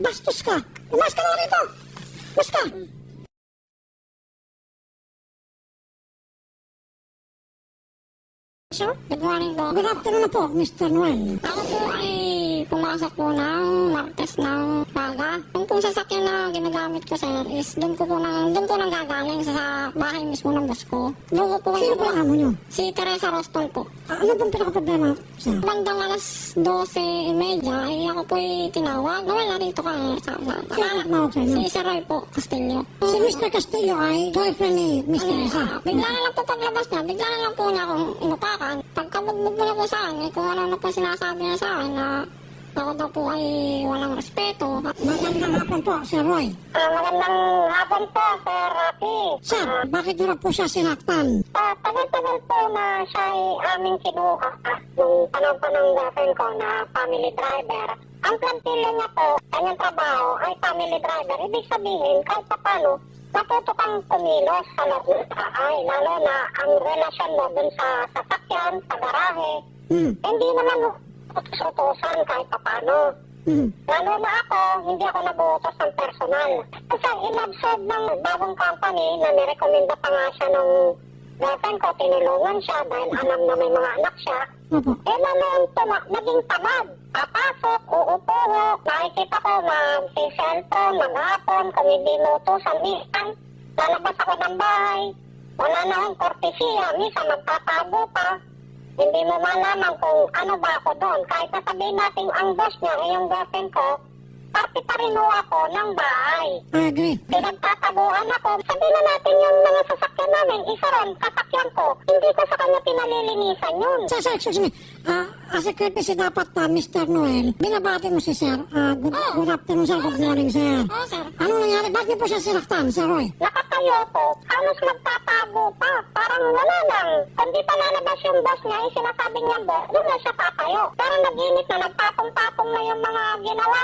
Bastos ka. Umas ka na rito. Umas ka. So, good morning po. Good afternoon na po, Mr. Noel. Ako po ay pumasok po ng Martes ng Paga. Yung pong sasakyan na ginagamit ko, sir, is doon ko nang gagaling sa bahay mismo ng boss ko. Doon ko po Sino po ang amo nyo? Si Teresa Rostol po. Ano pong pinaka-problema, sir? Bandang alas 12:30, ay ako po ay tinawag. Nawala rito ka eh. Sino ang tumawag sa inyo? Si Sir Roy po, Castillo. Si Mr. Castillo ay boyfriend ni Miss Teresa. Bigla na lang po paglabas niya, bigla na lang po niya akong inupakan. Pagkabugbog mo na po sa akin, kung ano na po sinasabi niya sa akin na ako daw po ay walang respeto. Magandang hapon po, Sir Roy. Magandang hapon po, Sir Rafi. Sir, bakit nyo po siya sinaktan? Tagal-tagal po na siya ay aming kinuha nung panahon pa ng girlfriend ko na family driver. Ang plantilla niya po, kanyang trabaho ay family driver. Ibig sabihin, kahit pa paano, matuto kang kumilos sa loob ng bahay. Lalo na ang relasyon mo dun sa sasakyan, sa garahe. Hindi naman utos-utosan kahit pa paano. Lalo na ako, hindi ako nabuutos ng personal. Kasi in-absorb ng bagong company na nirekomenda pa nga siya nung girlfriend ko, tinulungan siya dahil alam na may mga anak siya. Opo. Naging tamad. Papasok, uupo, nakikita ko mag-cellphone, maghapon, kung hindi mo utusan, minsan, lalabas ako ng bahay. Wala na akong kortesiya, minsan magtatago pa. Hindi mo malaman kung ano ba ako doon. Kahit nasabihin natin ang boss niya, yung girlfriend ko, parte pa rin ho ako ng bahay. I agree. Pinagtatabuhan ako. Sabihin na natin yung mga sasakyan namin, isa ron, sasakyan ko. Hindi ko sa kanya pinalilinisan yun. Sir, excuse me. As a courtesy dapat, Mr. Noel, binabati mo si Sir. Good afternoon, sir. Good morning, sir. Oo, sir. Anong nangyari? Bakit niyo po siya sinaktan, Sir Roy? Nakatayo ko, halos magtatago pa. Parang wala lang. Kung di pa lalabas yung boss niya, sinasabi niya, doon na siya tatayo. Pero nag-init na nagtatong-tatong na yung mga ginawa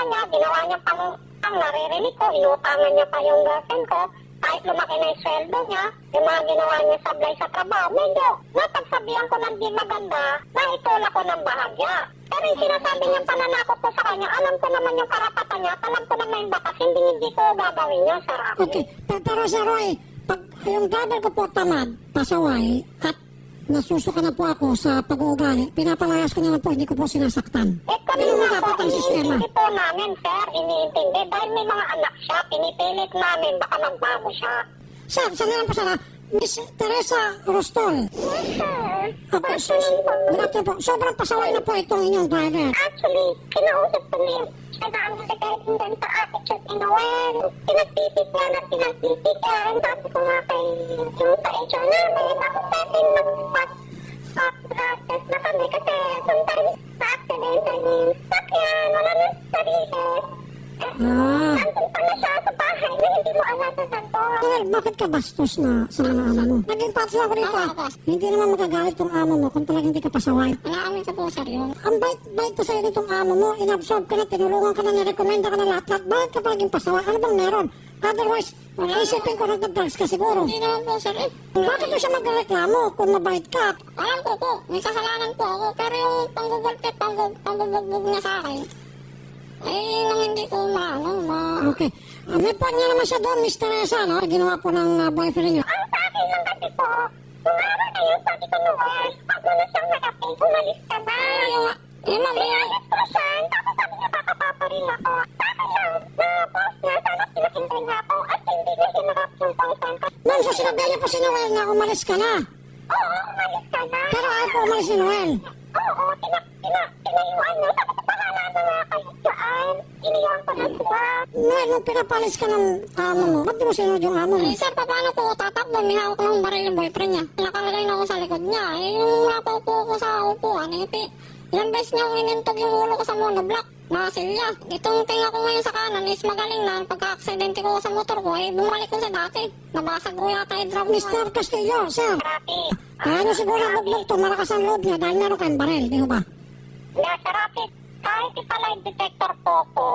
niya pang naririnig ko, inutangan niya pa yung girlfriend ko. Kahit lumaki na yung sweldo niya, yung mga ginawa niya sablay sa trabaho, medyo napagsabihan ko ng di maganda na itulak ko ng bahagya. Pero yung sinasabi niyang pananakot ko sa kanya, alam ko naman yung karapatan niya, alam ko naman yung batas, hindi ko gagawin niya, Sir Rafi. Okay. Pero Sir Roy, pag yung driver ko po tamad, pasaway, at nasusuka na po ako sa pag-uugali, pinapalayas ko na lang po, hindi ko po sinasaktan. Kanina Ganun po, dapat ang sistema. iniintindi po namin, sir, iniintindi. Dahil may mga anak siya, pinipilit namin, baka magbago siya. Sir, sandali po, sir. Miss Teresa Rostol. Yes, sir. Okay, good afternoon po. Sobrang pasaway na po itong inyong driver. Actually, kinausap ko niya. Siya na ang nagagaling doon sa attitude ni Noel. Pinagpipit nga na pinagpipit. Sabi ko nga kay yung sa-HR namin, ako pwede mag-process na kami kasi sometimes sa accident, sakyan, wala na sarili. Nandun pa na siya sa bahay na hindi mo alam na nandun. Well, bakit ka bastos na sa mga amo mo? Naging patos ako rito. Hindi naman magagalit tong amo mo kung talagang hindi ka pasaway. Naamin sa po, sir, yun. Ang bait ko sa'yo nitong amo mo, inabsorb ka na, tinulungan ka na, nirekomenda ka na lahat-lahat. Bakit ka palaging pasaway? Ano bang meron? Otherwise, isipin ko nagdadrugs ka siguro. Hindi naman po, sir, Bakit mo siya magreklamo kung mabait ka? Alam ko po, may kasalanan po ako, pero yung panggugulpit, panggubugbog niya sa akin, yun ang hindi ko Okay. May point nga naman siya doon, Miss Teresa, no? Ginawa po ng boyfriend niyo. Ang sa akin lang kasi po, kung araw na yun, sabi ko Noel, pag mo na siyang nakapin, umalis ka na. Umalis ko siya, tapos sabi niya, papapapa rin ako. Sa akin lang, na boss niya, sana pinakinggan niya ako, at hindi niya sinarap yung boyfriend ko. Ma'am, so sinabi niya po si Noel na umalis ka na. Oo, umalis ka na. Pero ayaw po umalis si Noel. Oo, tinayuan niya, sabi ko, bahala na nga kayo dyan. Iniwan ko na siya. Noel, nung pinapalis ka ng amo mo, ba't di mo sinunod yung amo mo? Sir, paano po tatakbo? May hawak ng baril yung boyfriend niya. Nakalagay na ako sa likod niya. Yung napaupo ko sa upuan, ilang beses niya akong inintog yung ulo ko sa monoblock. Nakasilya. Itong tinga ko ngayon sa kanan is magaling na. Pagka-aksidente ko sa motor ko, bumalik ko sa dati. Nabasag ko yata yung drum. Mr. Castillo, sir. Rapi. Kaya nyo siguro bugbog to, malakas ang loob niya dahil meron kayong baril, di ba? Nasa Rapi, kahit ipalay detector po ko,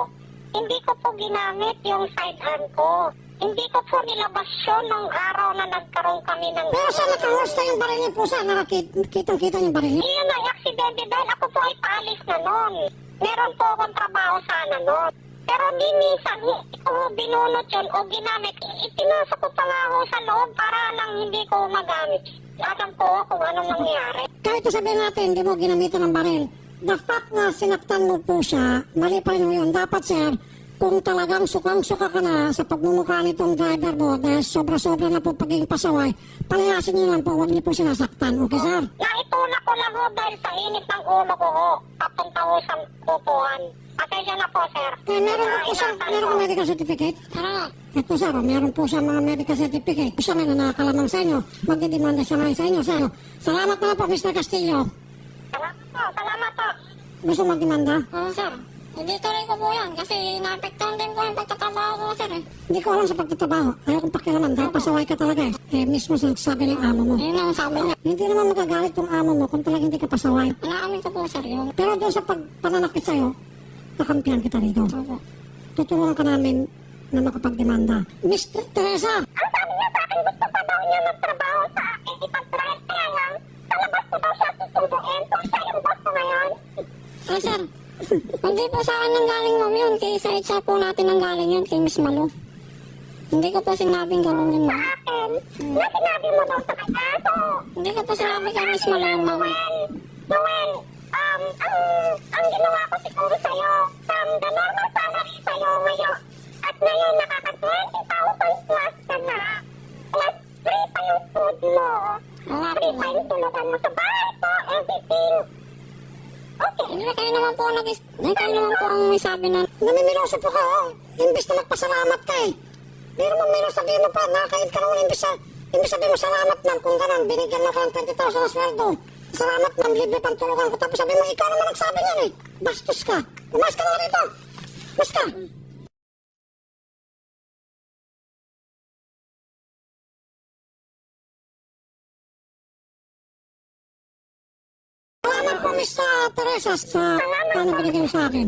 hindi ko po ginamit yung side hand ko. Hindi ko po nilabas yun nung araw na nagkaroon kami ng... Pero saan nakahusta yung baril niya po, sir? Nakakitang-kita yung baril niya? Iyon ang aksidente dahil ako po ay paalis na noon. Meron po akong trabaho sana noon. Pero di minsan, hindi ko binunot yun o ginamit. Ipinasok ko pa nga ako sa loob para nang hindi ko magamit. Alam ko kung anong nangyari. Kahit sabihin natin, hindi mo ginamitan ng baril. The fact na sinaktan mo po siya, mali pa rin yun. Dapat, sir, kung talagang sukang-suka ka na sa pagmumukha nitong driver mo dahil sobra-sobra na po pagiging pasaway, palayasin niyo lang po, huwag niyo po sinasaktan. Okay, sir? Naitulak ko lang ho dahil sa init ng ulo ko ho. Papunta ho sa upuan. Pasensya na po, sir. Eh, meron po siya, meron po medical certificate. Ito, sir, meron po siya mga medical certificate. Siya na nakakalamang sa inyo. Magdidemanda siya ngayon sa inyo, sir. Salamat na po, Mr. Castillo. Salamat po. Gusto magdemanda? Oo, sir. Hindi tuloy ko po yan kasi naapektuhan din po yung pagtatrabaho ko, sir. Hindi ko alam sa pagtatrabaho. Ayaw kong pakialaman dahil pasaway ka talaga eh. Eh, mismo sabi ng amo mo. Yun ang sabi niya. Hindi naman magagalit yung amo mo kung talagang hindi ka pasaway. Inaamin ko po, sir, yun. Pero doon sa pananakit sa'yo, nakampihan kita rito. Opo. Tutulungan ka namin na makapagdemanda. Miss Teresa! Ang sabi niya sa akin, gusto pa daw niya magtrabaho sa akin. Ipag-drive kaya lang. Sa labas ko daw siya tutubuin. Kung siya yung boss ko ngayon. Ay, sir. Hindi po sa akin nanggaling, ma'am, yun. Kay sa HR po natin nanggaling yun, kay Miss Malu. Hindi ko po sinabing gano'n yun, ma'am. Akin. Na sinabi mo daw sa kanya. So, Hindi ko po sinabi kay Miss Malu yun, ma'am. Noel, ang ginawa ko siguro sa'yo, the normal salary sa'yo ngayon, at ngayon nakaka-20,000 plus ka na, plus free pa yung food mo, free pa yung tulugan mo sa bahay ko, everything. Okay. Hindi kayo naman po kayo naman po ang may sabi na namimiloso po ka, oh. Imbis na magpasalamat ka eh. Pero mamilo sabihin mo pa, nakakaid ka naman imbis sabihin mo salamat ma'am kung ganun, binigyan lang ka ng 20,000 na sweldo. Salamat ma'am, libre pang tulugan ko. Tapos sabi mo, ikaw naman nagsabi niyan eh. Bastos ka. Umas ka na rito. Umas ka. Salamat po, Miss Teresa, sa paano binigay mo sa akin.